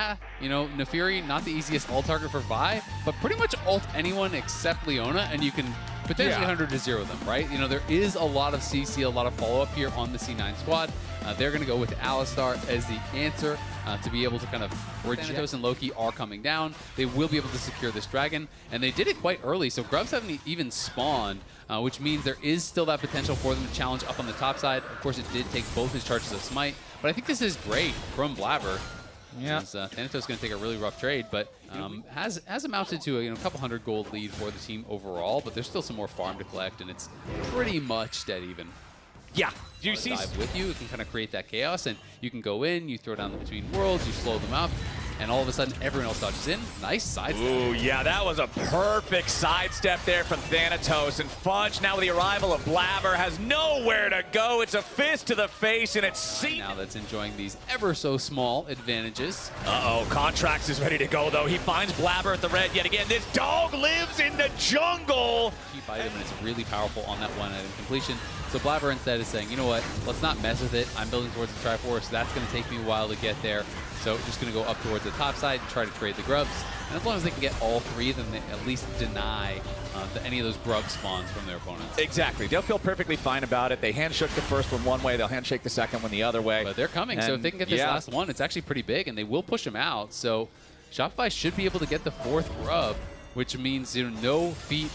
yeah, you know, Nefiri, not the easiest ult target for Vi, but pretty much ult anyone except Leona, and you can potentially 100 to 0 them, right? You know, there is a lot of CC, a lot of follow-up here on the C9 squad. They're going to go with Alistar as the answer to be able to kind of Thanatos and Loki are coming down. They will be able to secure this dragon, and they did it quite early, so Grubs haven't even spawned, which means there is still that potential for them to challenge up on the top side. Of course, it did take both his charges of Smite, but I think this is great from Blabber. Yeah, Thanatos is going to take a really rough trade, but has amounted to a couple hundred gold lead for the team overall, but there's still some more farm to collect, and it's pretty much dead even. Yeah, do you see? Dive with you, it can kind of create that chaos, and you can go in, you throw down the between worlds, you slow them up, and all of a sudden everyone else dodges in. Nice sidestep. Ooh, yeah, that was a perfect sidestep there from Thanatos. And Fudge, now with the arrival of Blabber, has nowhere to go. It's a fist to the face, and it's seen. Now that's enjoying these ever so small advantages. Uh-oh, Contracts is ready to go, though. He finds Blabber at the red yet again. This dog lives in the jungle. Cheap item, and it's really powerful on that one item completion. So Blabber instead is saying, you know what, let's not mess with it. I'm building towards the Triforce. That's going to take me a while to get there. So just going to go up towards the top side and try to trade the grubs. And as long as they can get all three, then they at least deny any of those grub spawns from their opponents. Exactly. They'll feel perfectly fine about it. They handshook the first one way. They'll handshake the second one the other way. But they're coming. And so if they can get this last one, it's actually pretty big, and they will push them out. So Shopify should be able to get the fourth grub, which means no feat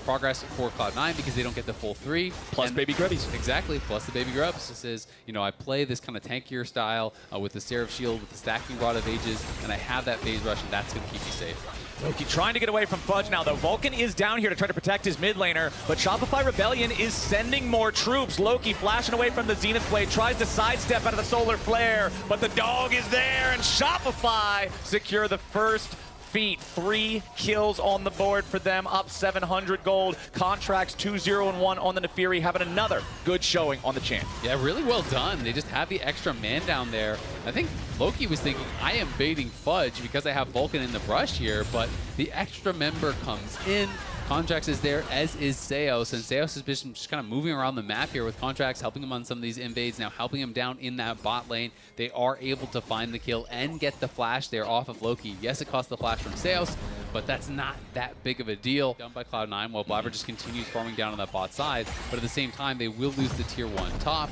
progress for Cloud9 because they don't get the full 3. Plus baby grubbies. Exactly, plus the baby grubs. This is, I play this kind of tankier style with the Seraph Shield, with the stacking Rod of Ages, and I have that phase rush, and that's going to keep you safe. Loki trying to get away from Fudge now, though. Vulcan is down here to try to protect his mid laner, but Shopify Rebellion is sending more troops. Loki flashing away from the Zenith Blade, tries to sidestep out of the Solar Flare, but the dog is there, and Shopify secure the first feat. 3 kills on the board for them, up 700 gold. Contracts 2-0-1 on the Nefiri, having another good showing on the champ. Yeah, really well done. They just have the extra man down there. I think Loki was thinking, I am baiting Fudge because I have Vulcan in the brush here, but the extra member comes in. Contracts is there, as is Seos, and Seos has been just kind of moving around the map here with Contracts, helping him on some of these invades, now helping him down in that bot lane. They are able to find the kill and get the flash there off of Loki. Yes, it cost the flash from Seos, but that's not that big of a deal. Done by Cloud9 while Blabber just continues farming down on that bot side, but at the same time, they will lose the tier 1 top,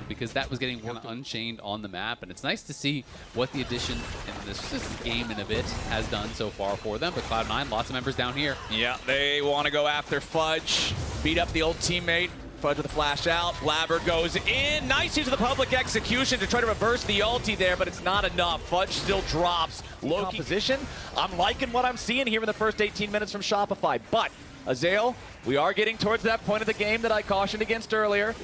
because that was getting worked unchained on the map, and it's nice to see what the addition in this game in a bit has done so far for them. But Cloud9, lots of members down here. Yeah, they want to go after Fudge, beat up the old teammate. Fudge with a flash out, Blabber goes in. Nice use of the public execution to try to reverse the ulti there, but it's not enough. Fudge still drops. Low position. I'm liking what I'm seeing here in the first 18 minutes from Shopify, but Azael, we are getting towards that point of the game that I cautioned against earlier.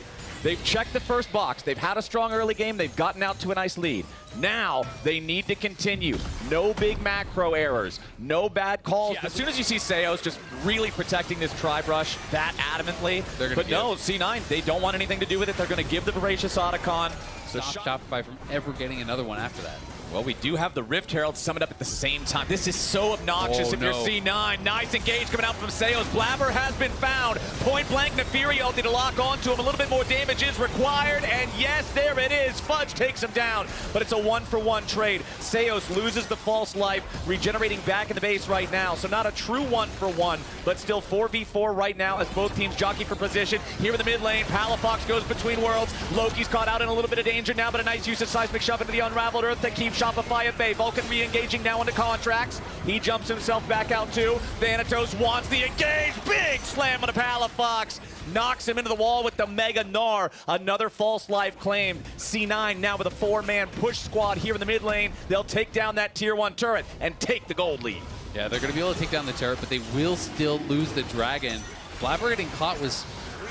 They've checked the first box. They've had a strong early game. They've gotten out to a nice lead. Now they need to continue. No big macro errors. No bad calls. Yeah, as soon as you see Seos just really protecting this tribe rush that adamantly. But no, C9, they don't want anything to do with it. They're going to give the Voracious Otacon. So Shopify from ever getting another one after that. Well, we do have the Rift Herald summoned up at the same time. This is so obnoxious if you're C9. Nice engage coming out from Seos. Blabber has been found. Point blank, Nefiri ulti to lock onto him. A little bit more damage is required. And yes, there it is. Fudge takes him down. But it's a 1-for-1 trade. Seos loses the false life, regenerating back in the base right now. So not a true 1-for-1, but still 4v4 right now as both teams jockey for position. Here in the mid lane, Palafox goes between worlds. Loki's caught out in a little bit of danger now, but a nice use of Seismic Shove into the Unraveled Earth that keeps Shopify at bay. Vulcan re-engaging now into Contracts. He jumps himself back out too. Thanatos wants the engage. Big slam on the Palafox. Knocks him into the wall with the Mega Gnar. Another false life claimed. C9 now with a 4-man push squad here in the mid lane. They'll take down that tier 1 turret and take the gold lead. Yeah, they're going to be able to take down the turret, but they will still lose the dragon. Blabber getting caught was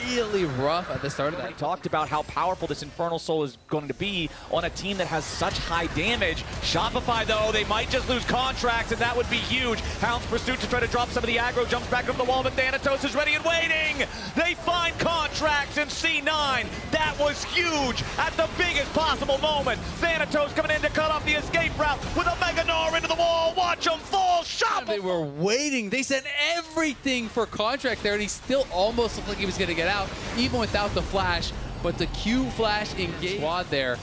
really rough at the start of that. We talked about how powerful this Infernal Soul is going to be on a team that has such high damage. Shopify, though, they might just lose Contracts, and that would be huge. Hound's pursuit to try to drop some of the aggro, jumps back over the wall, but Thanatos is ready and waiting. They find Contracts in C9. That was huge at the biggest possible moment. Thanatos coming in to cut off the escape route with a Mega Gnar into the wall. Watch him fall. Shopify. They were waiting. They sent everything for Contract there, and he still almost looked like he was going to get out, even without the flash. But the Q flash engage squad there,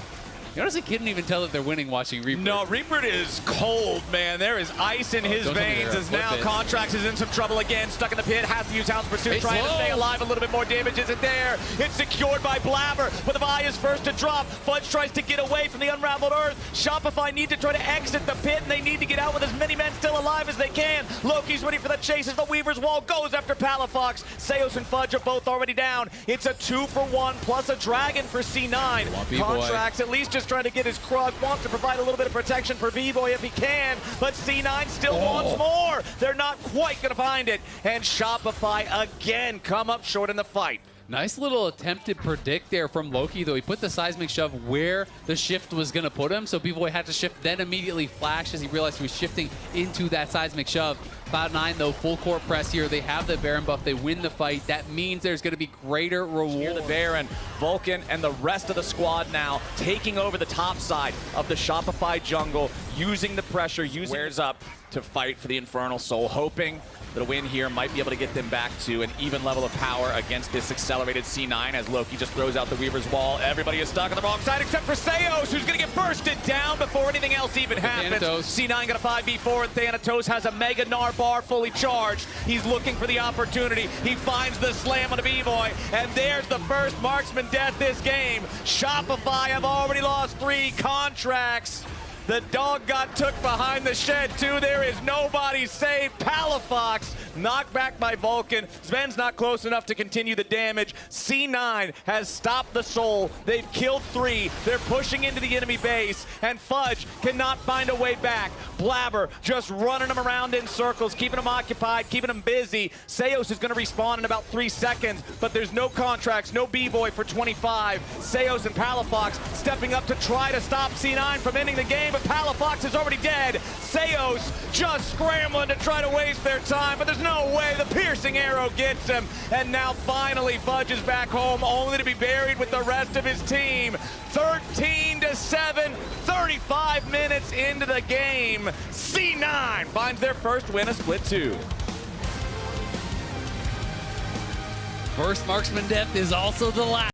You honestly couldn't even tell that they're winning watching Reaper. No, Reaper is cold, man. There is ice in his veins as now Contracts is in some trouble again. Stuck in the pit, has to use Hound's Pursuit, trying to stay alive. A little bit more damage isn't there. It's secured by Blabber, but the Vi is first to drop. Fudge tries to get away from the unraveled Earth. Shopify need to try to exit the pit, and they need to get out with as many men still alive as they can. Loki's ready for the chase as the Weaver's Wall goes after Palafox. Seos and Fudge are both already down. It's a 2-for-1 plus a dragon for C9. Contracts at least just trying to get his Krug. Wants to provide a little bit of protection for B-Boy if he can, but C9 still wants more. They're not quite going to find it, and Shopify again come up short in the fight. Nice little attempt to predict there from Loki, though. He put the seismic shove where the shift was going to put him, so B-Boy had to shift, then immediately flash as he realized he was shifting into that seismic shove. Cloud9, though, full court press here. They have the Baron buff. They win the fight. That means there's going to be greater reward. Here the Baron, Vulcan, and the rest of the squad now taking over the top side of the Shopify jungle, using the pressure, using Wears up to fight for the Infernal Soul, hoping that a win here might be able to get them back to an even level of power against this accelerated C9 as Loki just throws out the Weaver's Wall. Everybody is stuck on the wrong side except for Seos, who's going to get bursted down before anything else even happens. C9 got a 5v4, and Thanatos has a Mega Gnar bar fully charged. He's looking for the opportunity. He finds the slam on the B-Boy, and there's the first marksman death this game. Shopify have already lost 3 contracts. The dog got took behind the shed, too. There is nobody safe. Palafox knocked back by Vulcan. Sven's not close enough to continue the damage. C9 has stopped the Soul. They've killed 3. They're pushing into the enemy base, and Fudge cannot find a way back. Blabber just running them around in circles, keeping them occupied, keeping them busy. Seos is going to respawn in about 3 seconds, but there's no contracts, no B-Boy for 25. Seos and Palafox stepping up to try to stop C9 from ending the game, but Palafox is already dead. Seos just scrambling to try to waste their time, but there's no way. The piercing arrow gets him, and now finally Fudge is back home, only to be buried with the rest of his team. 13-7, 35 minutes into the game. C9 finds their first win of Split 2. First marksman death is also the last.